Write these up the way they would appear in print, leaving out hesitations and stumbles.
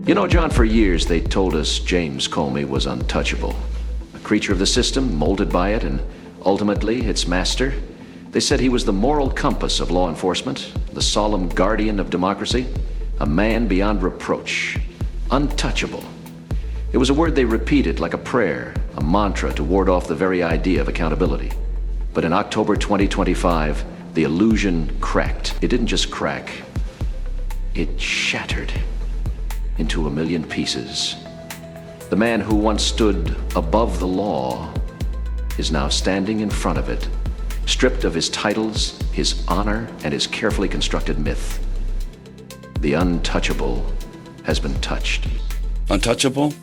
You know, John, for years they told us James Comey was untouchable. A creature of the system, molded by it, and ultimately its master. They said he was the moral compass of law enforcement, the solemn guardian of democracy, a man beyond reproach, untouchable. It was a word they repeated like a prayer, a mantra to ward off the very idea of accountability. But in October 2025, the illusion cracked. It didn't just crack, it shattered into a million pieces. The man who once stood above the law is now standing in front of it, stripped of his titles, his honor, and his carefully constructed myth. The untouchable has been touched. Untouchable?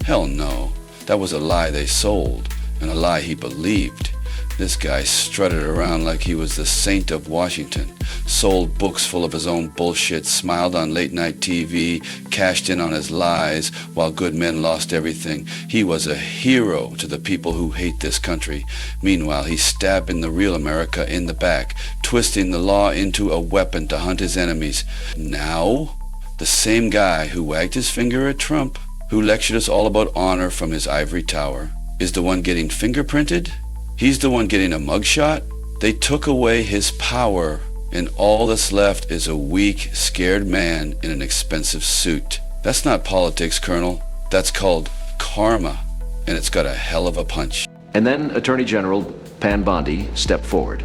Hell no. That was a lie they sold, and a lie he believed. This guy strutted around like he was the saint of Washington, sold books full of his own bullshit, smiled on late-night TV, cashed in on his lies while good men lost everything. He was a hero to the people who hate this country. Meanwhile, he's stabbing the real America in the back, twisting the law into a weapon to hunt his enemies. Now, the same guy who wagged his finger at Trump, who lectured us all about honor from his ivory tower, is the one getting fingerprinted? He's the one getting a mugshot? They took away his power, and all that's left is a weak, scared man in an expensive suit. That's not politics, Colonel. That's called karma, and it's got a hell of a punch. And then Attorney General Pam Bondi stepped forward.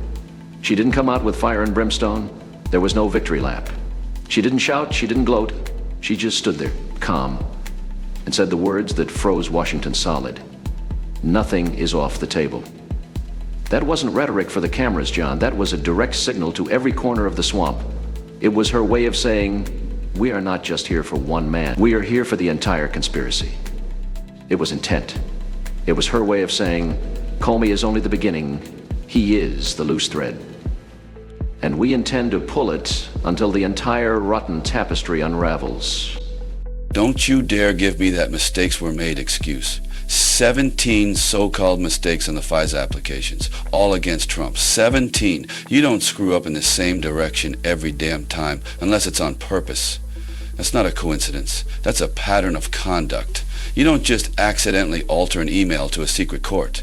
She didn't come out with fire and brimstone. There was no victory lap. She didn't shout, she didn't gloat. She just stood there, calm, and said the words that froze Washington solid. Nothing is off the table. That wasn't rhetoric for the cameras, John. That was a direct signal to every corner of the swamp. It was her way of saying, we are not just here for one man. We are here for the entire conspiracy. It was intent. It was her way of saying, Comey is only the beginning. He is the loose thread. And we intend to pull it until the entire rotten tapestry unravels. Don't you dare give me that mistakes were made excuse. 17 so-called mistakes on the FISA applications, all against Trump. 17. You don't screw up in the same direction every damn time unless it's on purpose. That's not a coincidence. That's a pattern of conduct. You don't just accidentally alter an email to a secret court.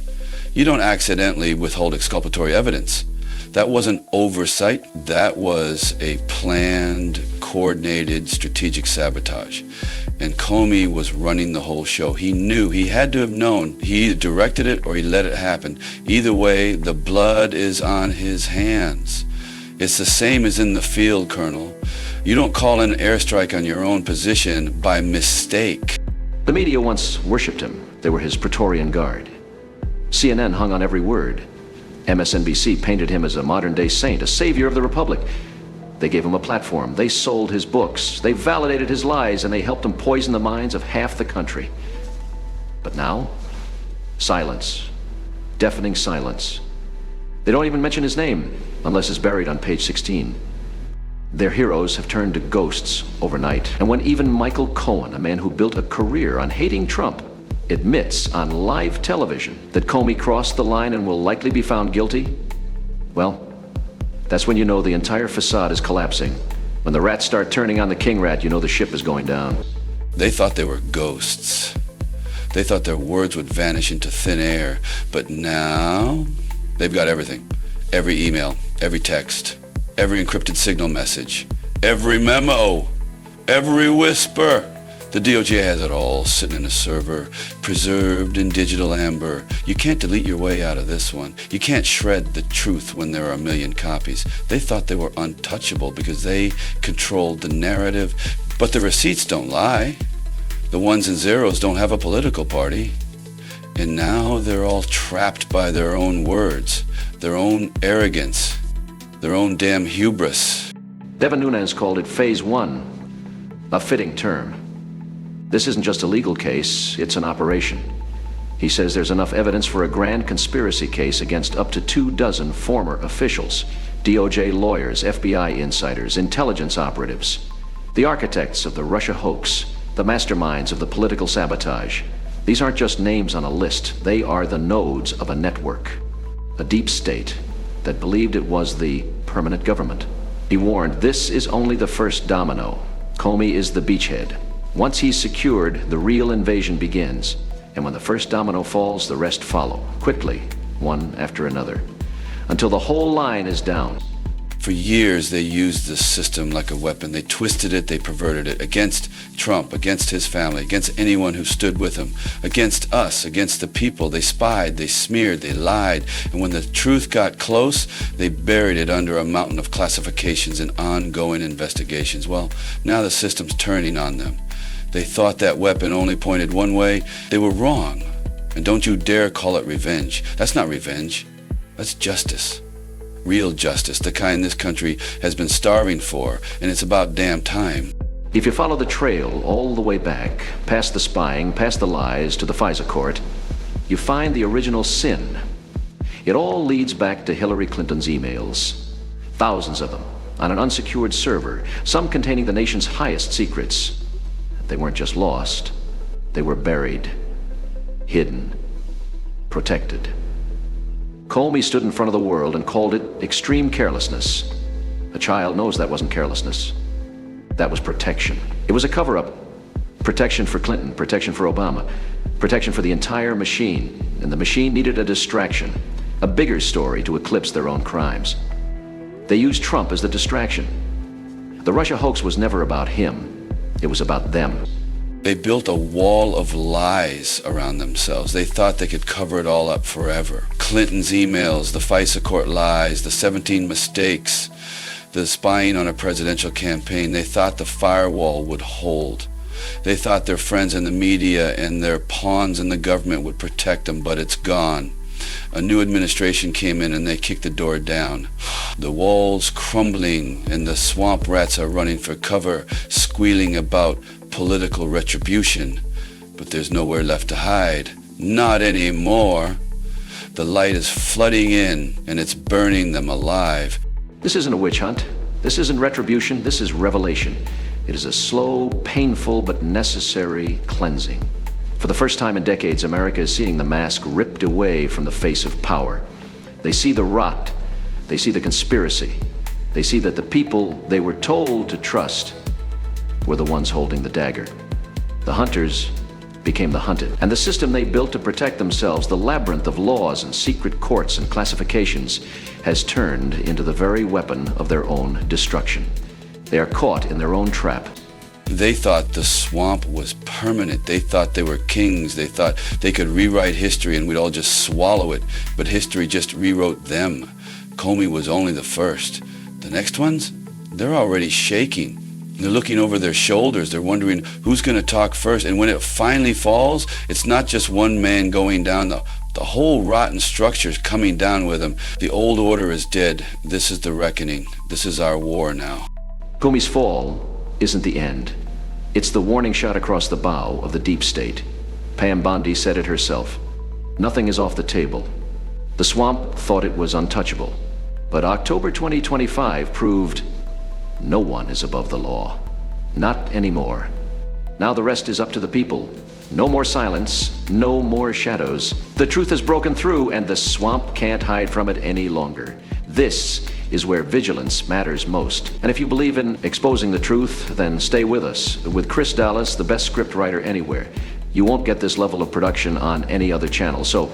You don't accidentally withhold exculpatory evidence. That wasn't oversight. That was a planned, coordinated, strategic sabotage. And Comey was running the whole show. He knew, he had to have known. He either directed it or he let it happen. Either way, the blood is on his hands. It's the same as in the field, Colonel. You don't call in an airstrike on your own position by mistake. The media once worshipped him. They were his Praetorian Guard. CNN hung on every word. MSNBC painted him as a modern-day saint, a savior of the Republic. They gave him a platform. They sold his books. They validated his lies, and they helped him poison the minds of half the country. But now, silence. Deafening silence. They don't even mention his name, unless it's buried on page 16. Their heroes have turned to ghosts overnight. And when even Michael Cohen, a man who built a career on hating Trump, admits on live television that Comey crossed the line and will likely be found guilty, well, that's when you know the entire facade is collapsing. When the rats start turning on the king rat, you know the ship is going down. They thought they were ghosts. They thought their words would vanish into thin air. But now, they've got everything. Every email, every text, every encrypted signal message, every memo, every whisper. The DOJ has it all sitting in a server, preserved in digital amber. You can't delete your way out of this one. You can't shred the truth when there are a million copies. They thought they were untouchable because they controlled the narrative. But the receipts don't lie. The ones and zeros don't have a political party. And now they're all trapped by their own words, their own arrogance, their own damn hubris. Devin Nunes called it Phase 1, a fitting term. This isn't just a legal case, it's an operation. He says there's enough evidence for a grand conspiracy case against up to 24 former officials, DOJ lawyers, FBI insiders, intelligence operatives, the architects of the Russia hoax, the masterminds of the political sabotage. These aren't just names on a list, they are the nodes of a network, a deep state that believed it was the permanent government. He warned, this is only the first domino. Comey is the beachhead. Once he's secured, the real invasion begins. And when the first domino falls, the rest follow, quickly, one after another, until the whole line is down. For years, they used this system like a weapon. They twisted it, they perverted it against Trump, against his family, against anyone who stood with him, against us, against the people. They spied, they smeared, they lied. And when the truth got close, they buried it under a mountain of classifications and ongoing investigations. Well, now the system's turning on them. They thought that weapon only pointed one way. They were wrong. And don't you dare call it revenge. That's not revenge. That's justice. Real justice, the kind this country has been starving for, and it's about damn time. If you follow the trail all the way back, past the spying, past the lies, to the FISA court, you find the original sin. It all leads back to Hillary Clinton's emails. Thousands of them, on an unsecured server, some containing the nation's highest secrets. They weren't just lost, they were buried, hidden, protected. Comey stood in front of the world and called it extreme carelessness. A child knows that wasn't carelessness. That was protection. It was a cover-up. Protection for Clinton, protection for Obama, protection for the entire machine. And the machine needed a distraction, a bigger story to eclipse their own crimes. They used Trump as the distraction. The Russia hoax was never about him. It was about them. They built a wall of lies around themselves. They thought they could cover it all up forever. Clinton's emails, the FISA court lies, the 17 mistakes, the spying on a presidential campaign. They thought the firewall would hold. They thought their friends in the media and their pawns in the government would protect them, but it's gone. A new administration came in and they kicked the door down. The wall's crumbling and the swamp rats are running for cover, squealing about political retribution. But there's nowhere left to hide. Not anymore. The light is flooding in and it's burning them alive. This isn't a witch hunt. This isn't retribution. This is revelation. It is a slow, painful, but necessary cleansing. For the first time in decades, America is seeing the mask ripped away from the face of power. They see the rot. They see the conspiracy. They see that the people they were told to trust were the ones holding the dagger. The hunters became the hunted. And the system they built to protect themselves, the labyrinth of laws and secret courts and classifications, has turned into the very weapon of their own destruction. They are caught in their own trap. They thought the swamp was permanent. They thought they were kings. They thought they could rewrite history and we'd all just swallow it. But history just rewrote them. Comey was only the first. The next ones, they're already shaking. They're looking over their shoulders. They're wondering who's going to talk first. And when it finally falls, it's not just one man going down. The whole rotten structure's coming down with him. The old order is dead. This is the reckoning. This is our war now. Comey's fall isn't the end. It's the warning shot across the bow of the deep state. Pam Bondi said it herself. Nothing is off the table. The swamp thought it was untouchable. But October 2025 proved no one is above the law. Not anymore. Now the rest is up to the people. No more silence, no more shadows. The truth has broken through and the swamp can't hide from it any longer. This is where vigilance matters most. And if you believe in exposing the truth, then stay with us. With Chris Dallas, the best script writer anywhere. You won't get this level of production on any other channel. So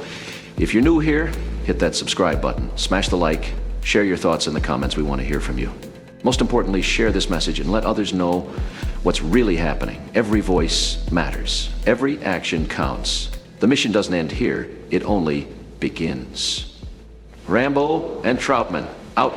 if you're new here, hit that subscribe button, smash the like, share your thoughts in the comments. We want to hear from you. Most importantly, share this message and let others know what's really happening. Every voice matters. Every action counts. The mission doesn't end here. It only begins. Rambo and Trautman, out.